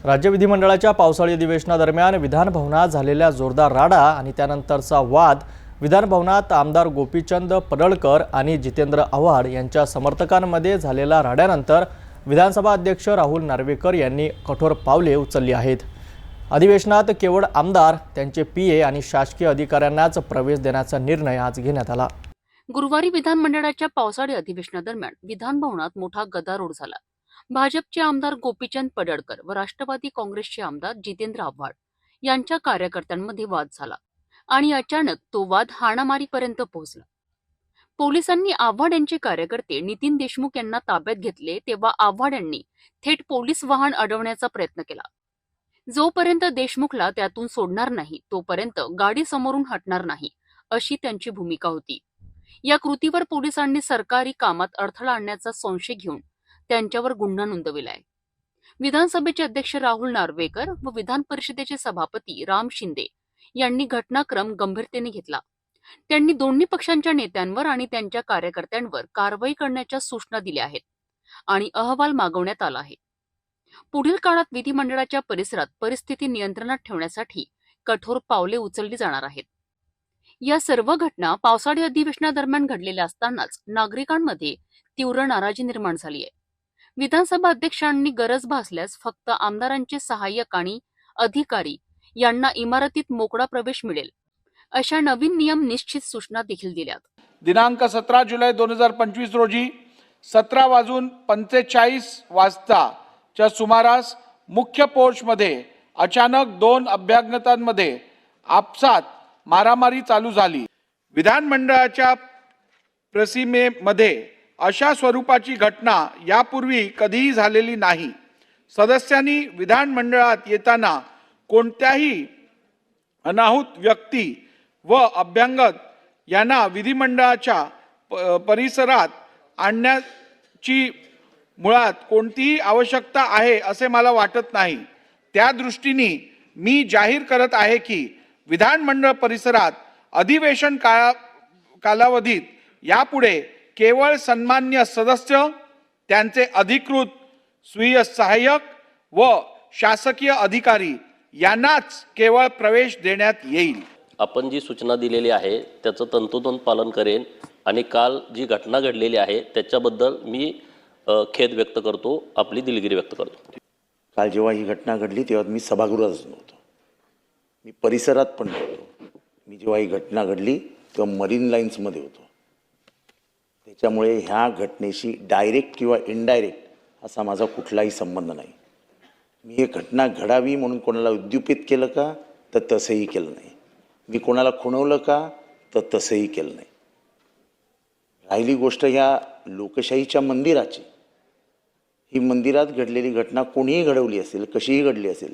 राज्य विधिमंडळाच्या पावसाळी अधिवेशनादरम्यान विधानभवनात झालेल्या जोरदार राडा आणि त्यानंतरचा वाद विधानभवनात आमदार गोपीचंद पडळकर आणि जितेंद्र आव्हाड यांच्या समर्थकांमध्ये झालेल्या राड्यानंतर विधानसभा अध्यक्ष राहुल नार्वेकर यांनी कठोर पावले उचलली आहेत। अधिवेशनात केवळ आमदार, त्यांचे पीए आणि शासकीय अधिकाऱ्यांनाच प्रवेश देण्याचा निर्णय आज घेण्यात आला। गुरुवारी विधानमंडळाच्या पावसाळी अधिवेशनादरम्यान विधानभवनात मोठा गदारोळ झाला। भाजपचे आमदार गोपीचंद पडळकर व राष्ट्रवादी काँग्रेसचे आमदार जितेंद्र आव्हाड यांच्या कार्यकर्त्यांमध्ये वाद झाला आणि अचानक तो वाद हाणामारीपर्यंत पोहोचला। पोलिसांनी आव्हाड यांचे कार्यकर्ते नितीन देशमुख यांना ताब्यात घेतले तेव्हा आव्हाड यांनी थेट पोलीस वाहन अडवण्याचा प्रयत्न केला। जोपर्यंत देशमुखला त्यातून सोडणार नाही तोपर्यंत गाडी समोरून हटणार नाही अशी त्यांची भूमिका होती। या कृतीवर पोलिसांनी सरकारी कामात अडथळा आणण्याचा संशय घेऊन त्यांच्यावर गुन्हा नोंदविलाय। विधानसभेचे अध्यक्ष राहुल नार्वेकर व विधान परिषदेचे सभापती राम शिंदे यांनी घटनाक्रम गंभीरतेने घेतला। त्यांनी दोन्ही पक्षांच्या नेत्यांवर आणि त्यांच्या कार्यकर्त्यांवर कारवाई करण्याच्या सूचना दिल्या आहेत आणि अहवाल मागवण्यात आला आहे। पुढील काळात विधिमंडळाच्या परिसरात परिस्थिती नियंत्रणात ठेवण्यासाठी कठोर पावले उचलली जाणार आहेत। या सर्व घटना पावसाळी अधिवेशनादरम्यान घडलेल्या असतानाच नागरिकांमध्ये तीव्र नाराजी निर्माण झाली आहे। विधानसभा अध्यक्षांनी गरज भासल्यास फक्त आमदारांचे सहाय्यक आणि अधिकारी यांना इमारतीत मोकळा प्रवेश मिळेल अशा नवीन नियम निश्चित सूचना देखील दिल्यात। दिनांक 17 जुलै 2025 रोजी 17:45 च्या सुमारास मुख्य पोर्चमध्ये अचानक दोन अभ्यागतांमध्ये आपसात मारामारी चालू झाली। विधानमंडळाच्या प्रतिमेमध्ये अशा स्वरूपाची घटना यापूर्वी कधीही झालेली नाही। सदस्यांनी विधानमंडळात येताना कोणत्याही अनाहूत व्यक्ती व अभ्यंगत यांना विधिमंडळाच्या परिसरात आणण्याची मुळात कोणतीही आवश्यकता आहे असे मला वाटत नाही। त्या दृष्टीने मी जाहीर करत आहे की विधानमंडळ परिसरात अधिवेशन कालावधीत यापुढे केवळ सन्मान्य सदस्य, त्यांचे अधिकृत स्वीय सहाय्यक व शासकीय अधिकारी यांनाच केवळ प्रवेश देण्यात येईल। आपण जी सूचना दिलेली आहे त्याचं तंतोतंत पालन करेन आणि काल जी घटना घडलेली आहे त्याच्याबद्दल मी खेद व्यक्त करतो, आपली दिलगिरी व्यक्त करतो। काल जेव्हा ही घटना घडली तेव्हा मी सभागृहातच नव्हतो, मी परिसरात पण नव्हतो। मी जेव्हा ही घटना घडली तेव्हा मरीन लाईन्समध्ये होतो। त्याच्यामुळे ह्या घटनेशी डायरेक्ट किंवा इनडायरेक्ट असा माझा कुठलाही संबंध नाही। मी ही घटना घडावी म्हणून कोणाला उद्युपित केलं का तर तसंही केलं नाही। मी कोणाला खुणवलं का तर तसंही केलं नाही। राहिली गोष्ट ह्या लोकशाहीच्या मंदिराची, ही मंदिरात घडलेली घटना कोणीही घडवली असेल, कशीही घडली असेल,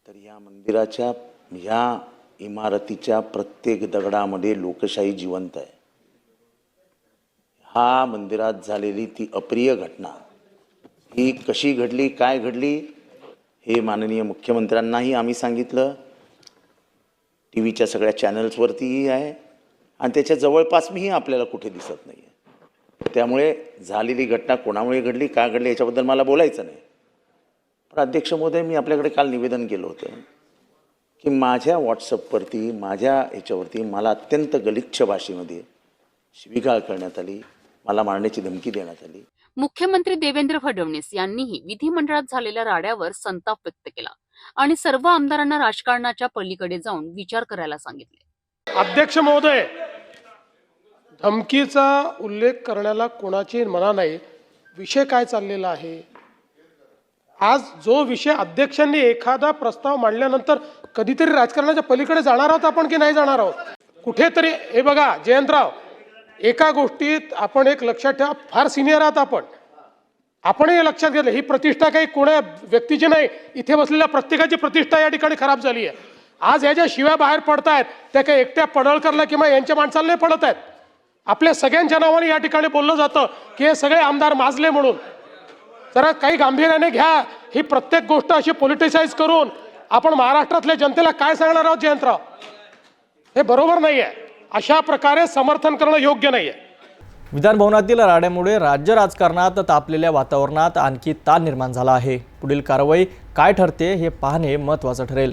तर या मंदिराच्या ह्या इमारतीच्या प्रत्येक दगडामध्ये लोकशाही जिवंत आहे। हा मंदिरात झालेली ती अप्रिय घटना ही कशी घडली, काय घडली हे माननीय मुख्यमंत्र्यांनाही आम्ही सांगितलं, टीव्हीच्या सगळ्या चॅनल्सवरतीही आहे आणि त्याच्या जवळपास मीही आपल्याला कुठे दिसत नाही आहे। त्यामुळे झालेली घटना कोणामुळे घडली, का घडली याच्याबद्दल मला बोलायचं नाही। पण अध्यक्ष महोदय, मी आपल्याकडे काल निवेदन केलं होतं की माझ्या व्हॉट्सअपवरती, माझ्या ह्याच्यावरती मला अत्यंत गलिच्छ भाषेमध्ये शिवीगाळ करण्यात आली, मला मारण्याची धमकी देण्यात आली। मुख्यमंत्री देवेंद्र फडणवीस यांनीही विधिमंडळात झालेल्या राड्यावर संताप व्यक्त केला आणि सर्व आमदारांना राजकारणाच्या पलीकडे जाऊन विचार करायला सांगितले। अध्यक्ष महोदय, धमकीचा उल्लेख करण्याला कोणाची मना नाही। विषय काय चाललेला आहे आज, जो विषय अध्यक्षांनी एखादा प्रस्ताव मांडल्यानंतर कधीतरी राजकारणाच्या पलीकडे जाणार आहोत आपण की नाही जाणार आहोत कुठेतरी। हे बघा जयंतराव, एका गोष्टीत आपण एक लक्षात ठेवा, फार सिनियर आहात आपण हे लक्षात घेतलं, ही प्रतिष्ठा काही कोणा व्यक्तीची नाही, इथे बसलेल्या प्रत्येकाची प्रतिष्ठा या ठिकाणी खराब झाली आहे। आज ह्या ज्या शिव्या बाहेर पडतायत त्या काही एकट्या पडळकरला किंवा यांच्या माणसाला नाही पडत आहेत, आपल्या सगळ्यांच्या नावाने या ठिकाणी बोललं जातं की हे सगळे आमदार माजले म्हणून। जरा काही गांभीर्याने घ्या, ही प्रत्येक गोष्ट अशी पॉलिटिसाइज करून आपण महाराष्ट्रातल्या जनतेला काय सांगणार आहोत जयंतराव, हे बरोबर नाहीये। अशा प्रकारे समर्थन करणं योग्य नाहीये। विधानभवनातील राड्यामुळे राज्य राजकारणात तापलेल्या वातावरणात आणखी ताण निर्माण झाला आहे. पुढील कारवाई काय ठरते हे पाहणे महत्त्वाचं ठरेल.